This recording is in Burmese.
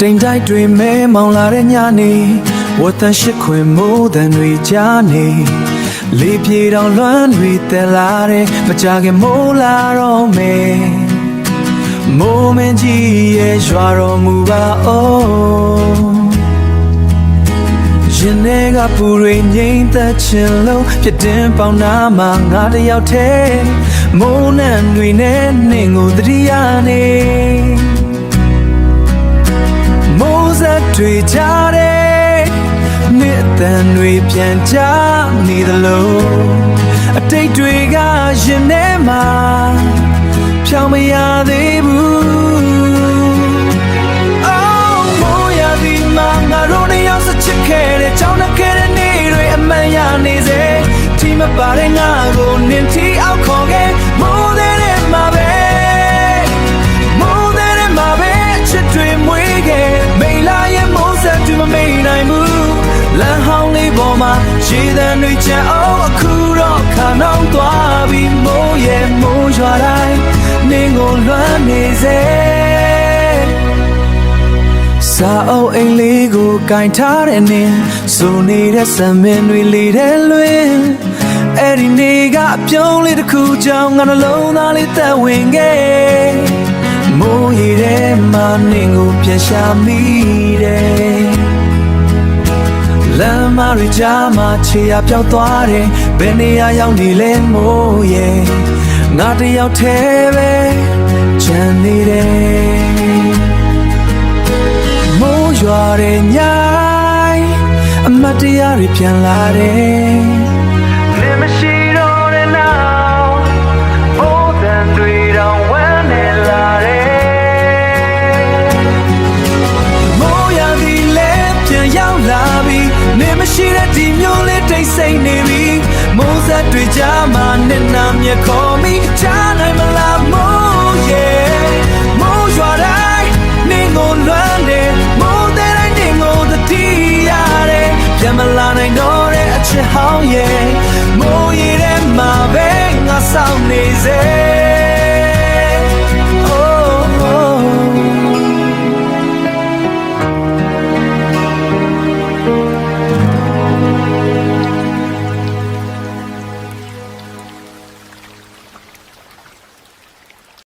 တိမ်တိုက်တွေမဲမောင်လာတဲ့ညနေဝတ်သန်ရှိခွင်မိုးတန်တွေကြားနေလေပြေတောင်လွမ်းတွေတက်လာတဲ့မကြခင်မိုးလာတော့မယ်မိုးမင်းကြီးရဲ့ရွာတော်မူပါအောင်ရင်ထဲကပူတွေငြိမ်သက်ခြင်းလုံးပြတင်ပေါင်နာမှာငါတယောက်တည်းမိုးနဲ့တွေနဲ့နှင်းကိုတတိယနေမိုးစက်တွေကြားတဲ့နေ့အတန်တွေပြန်ကြနေသလိုအတိတ်တွေကရင်ထဲမှာဖြောင်းမရသေးဘူးအော်မိုးရသည်မှာငါတို့နှစ်ယောက်စချစ်ခဲ့တဲ့ကြောင်းနဲ့ခဲ့တဲ့နေ့တွေအမှန်ရနေစေဒီမပါတဲ့ငါကိုနင်ထီအောက်ခေါ်ခဲ့မိုးတဲ့မှာပဲမိုးတဲ့မှာပဲချစ်တွေမွေးခဲ့မိလာရဲ့မိုးဆက်တွေမမေ့နိုင်ဘူးလမ်းဟောင်းလေးပေါ်မှာရေသံတွေချမ်းအောင်အခုတော့ခါနောင်သွားပြီးမိုးရဲ့မိုးရွာတိုင်းနင်းကိုလွမ်းနေစေစာအုပ်အိမ်လေးကိုကင်ထားတဲ့နင်းစိုးနေတဲ့ဆံမင်းတွေလေတဲ့လွင်အဲ့ဒီနေ့ကအပြုံးလေးတစ်ခုကြောင့်ငါနှလုံးသားလေးသက်ဝင်ခဲ့မိုးရေထဲမှာနင်းကိုပြန်ရှာမိတယ်လမ်းမတွေကြားမှာခြေရပြောက်သွားတယ်ဘယ်နေရာရောက်နေလဲမိုးရေငါတယောက်တည်းပဲချမ်းနေတယ်မိုးရွာတဲ့ညအမတ်တရားတွေပြန်လာတယ်နေမရှိတော့တဲ့နောက်မိုးတန်တွေတောင်ဝမ်းနေလာတယ်မိုးရသည်လည်းပြန်ရောက်လာပြီနေမရှိတဲ့ဒီမျိုးလေးတိတ်ဆိတ်နေပြီမိုးဆက်တွေကြားမှာနှစ်နာမြခေါ်မိချားနိုင်မ